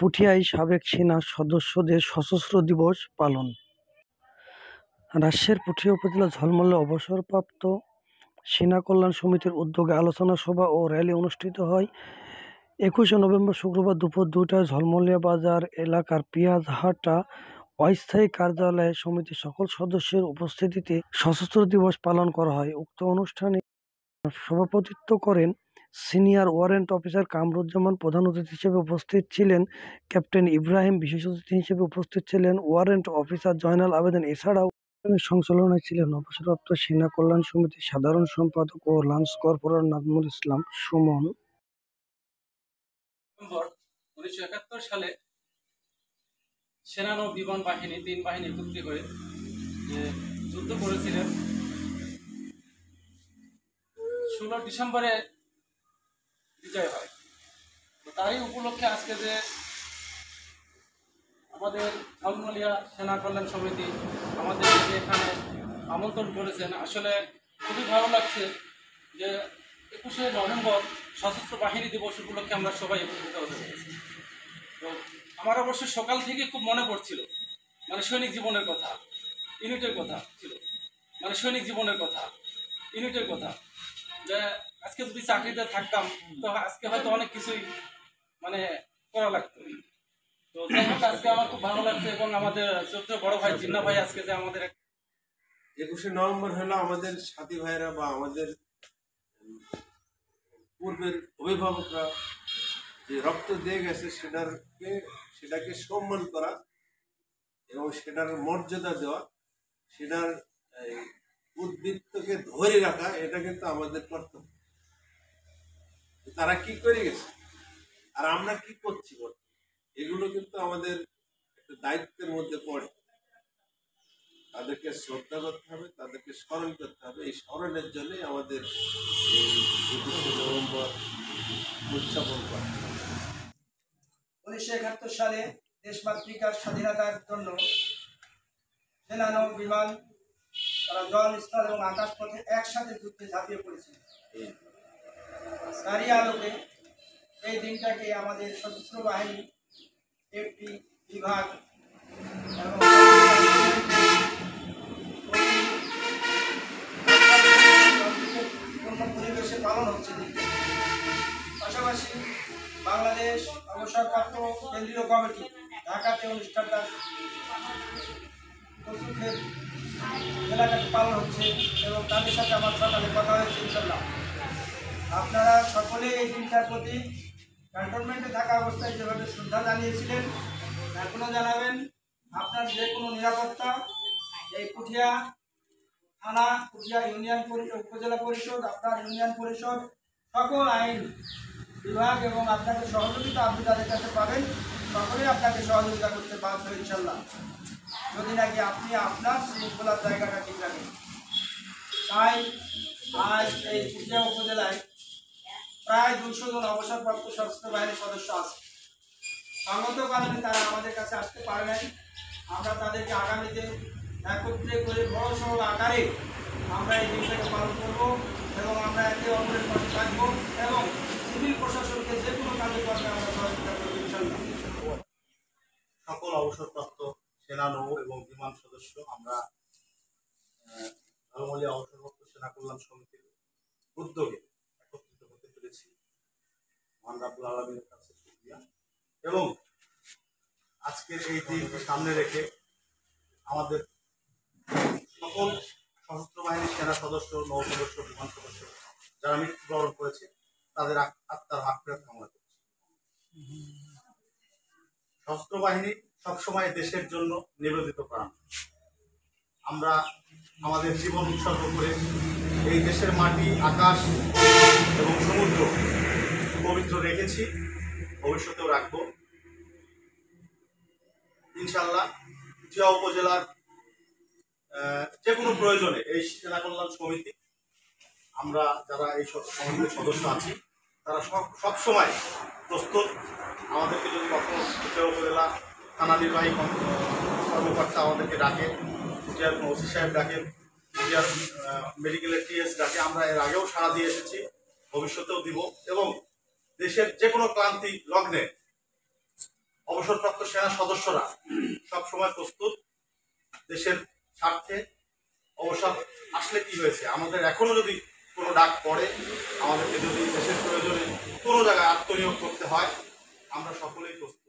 পুঠিয়ায় সাবেক সেনা সদস্যদের সশস্ত্র দিবস পালন। রাজশাহীর পুঠিয়া উপজেলা ঝলমলে অবসরপ্রাপ্ত সেনা কল্যাণ সমিতির উদ্যোগে আলোচনা সভা ও র্যালি অনুষ্ঠিত হয়। 21শে নভেম্বর শুক্রবার দুপুর 2টায় ঝলমলিয়া বাজার এলাকার পেঁয়াজহাটা অস্থায়ী কার্যালয়ে সমিতির সকল সদস্যের উপস্থিতিতে সশস্ত্র দিবস পালন করা হয়। উক্ত অনুষ্ঠানে সভাপতিত্ব করেন সিনিয়র ওয়ারেন্ট অফিসার কামরুজ্জামান। প্রধান অতিথি হিসেবে উপস্থিত ছিলেন ক্যাপ্টেন ইব্রাহিম। বিশেষ অতিথি হিসেবে উপস্থিত ছিলেন ওয়ারেন্ট অফিসার জয়নাল আবেদিন। এছাড়াও সংচালনায় ছিলেন অবসরপ্রাপ্ত সেনা কল্যাণ সমিতির সাধারণ সম্পাদক ও লান্স কর্পোরাল নাজমুল ইসলাম সুমন। 1971 সালে সেনা নৌ বিমান বাহিনী 3 বাহিনী একত্রিত হয়ে যুদ্ধ করেছিলেন। 16 ডিসেম্বরে বিজয় হয়। তো তারই উপলক্ষে আজকে যে আমাদের ঝলমলিয়া সেনা কল্যাণ সমিতি আমাদের এখানে আমন্ত্রণ করেছেন, আসলে খুবই ভালো লাগছে যে 21শে নভেম্বর সশস্ত্র বাহিনী দিবস উপলক্ষে আমরা সবাই একত্রিত হতে পেরেছি। তো আমার অবশ্য সকাল থেকে খুব মনে পড়ছিল, মানে সৈনিক জীবনের কথা, ইউনিটের কথা ছিল, মানে সৈনিক জীবনের কথা, ইউনিটের কথা, যে আজকে যদি চাকরিতে থাকতাম তো আজকে হয়তো অনেক কিছুই মানে করা লাগতো। তো যাই হোক, আজকে আমার খুব ভালো লাগছে এবং আমাদের ছোট্ট বড় ভাই জিন্না ভাই আজকে যে আমাদের 21শে নভেম্বর হলো আমাদের সাথী ভাইরা বা আমাদের পূর্বের অভিভাবকরা যে রক্ত দিয়ে গেছে সেটাকে সম্মান করা এবং সেটার মর্যাদা দেওয়া, সেটার উদ্বৃত্তকে ধরে রাখা, এটা কিন্তু আমাদের কর্তব্য। তারা কি করে গেছে আর আমরা কি করছি, এগুলো কিন্তু আমাদের একটা দায়িত্বের মধ্যে পড়ে। তাদেরকে শ্রদ্ধা করতে হবে, তাদেরকে স্মরণ করতে হবে। এই স্মরণের জন্যই আমাদের এই 21শে নভেম্বর উদযাপন করা। 1971 সালে দেশমাতৃকার স্বাধীনতার জন্য সেনা নৌ বিমান তারা জল, স্থল এবং আকাশপথে একসাথে যুদ্ধে ঝাঁপিয়ে পড়েছিল। তারই আলোকে এই দিনটাকে আমাদের সশস্ত্র বাহিনী একটি বিভাগ এবং পরিবেশে পালন হচ্ছে। পাশাপাশি বাংলাদেশ অবসরপ্রাপ্ত কেন্দ্রীয় কমিটি ঢাকাতে অনুষ্ঠানটা প্রস্তুতের এলাকাতে পালন হচ্ছে এবং তাদের সাথে আমার সকালে কথা হয়েছে। ইনশাল্লাহ আপনারা সকলে এই দিনটার প্রতি ক্যান্টনমেন্টে থাকা অবস্থায় যেভাবে শ্রদ্ধা জানিয়েছিলেন, এখনও জানাবেন। আপনার যে কোনো নিরাপত্তা এই পুঠিয়া থানা, পুঠিয়া ইউনিয়ন উপজেলা পরিষদ, আপনার ইউনিয়ন পরিষদ, সকল আইন বিভাগ এবং আপনাকে সহযোগিতা আপনি তাদের কাছে পাবেন। সকলেই আপনাকে সহযোগিতা করতে বাধ্য ইনশাল্লাহ, যদি নাকি আপনি আপনার শৃঙ্খলার জায়গাটা ঠিক রাখেন। তাই আজ এই পুঠিয়া উপজেলায় প্রায় 200 জন অবসরপ্রাপ্ত সশস্ত্র বাহিনীর সদস্য আছে। সঙ্গত কারণে তারা আমাদের কাছে আসতে পারে নাই। আমরা তাদেরকে আগামীতে একত্রে করে বড় সড় আকারে আমরা এই দিনটাকে পালন করব এবং আমরা একে অপরের পাশে থাকবো এবং সিভিল প্রশাসনকে যে কোনো কাজে করতে আমরা সহযোগিতা করবো ইনশাল্লাহ। সকল অবসরপ্রাপ্ত সেনা নৌ এবং বিমান সদস্য আমরা ঝলমলিয়া অবসরপ্রাপ্ত সেনা কল্যাণ সমিতির উদ্যোগে একত্রিত হতে পেরেছি। মহান রাব্বুল আলামিনের কাছে শুকরিয়া। এবং আজকের এই দিন সামনে রেখে আমাদের সকল সশস্ত্র বাহিনীর সেনা সদস্য, নৌ সদস্য, বিমান সদস্য যারা মৃত্যুবরণ করেছে তাদের আত্মার মাগফিরাত কামনা করছি। সশস্ত্র বাহিনী সবসময় দেশের জন্য নিবেদিত প্রাণ। আমরা আমাদের জীবন উৎসর্গ করে এই দেশের মাটি, আকাশ এবং সমুদ্র পবিত্র রেখেছি, ভবিষ্যতেও রাখবো ইনশাল্লাহ। পুঠিয়া উপজেলার যে কোনো প্রয়োজনে এই সেনা কল্যাণ সমিতি, আমরা যারা এই সমিতির সদস্য আছি তারা সবসময় প্রস্তুত। আমাদেরকে যদি কখনো পুঠিয়া উপজেলা থানা নির্বাহী কর্মকর্তা আমাদেরকে ডাকে, পুঠিয়ার ওসি সাহেব ডাকে, পুঠিয়ার মেডিকেলের টিএস ডাকে, আমরা এর আগেও সাড়া দিয়ে এসেছি, ভবিষ্যতেও দিব। এবং দেশের যে কোনো ক্লান্তি লগ্নে অবসরপ্রাপ্ত সেনা সদস্যরা সবসময় প্রস্তুত দেশের স্বার্থে। অবসর আসলে কি হয়েছে, আমাদের এখনো যদি কোনো ডাক পড়ে, আমাদেরকে যদি দেশের প্রয়োজনে কোনো জায়গায় আত্মনিয়োগ করতে হয়, আমরা সকলেই প্রস্তুত।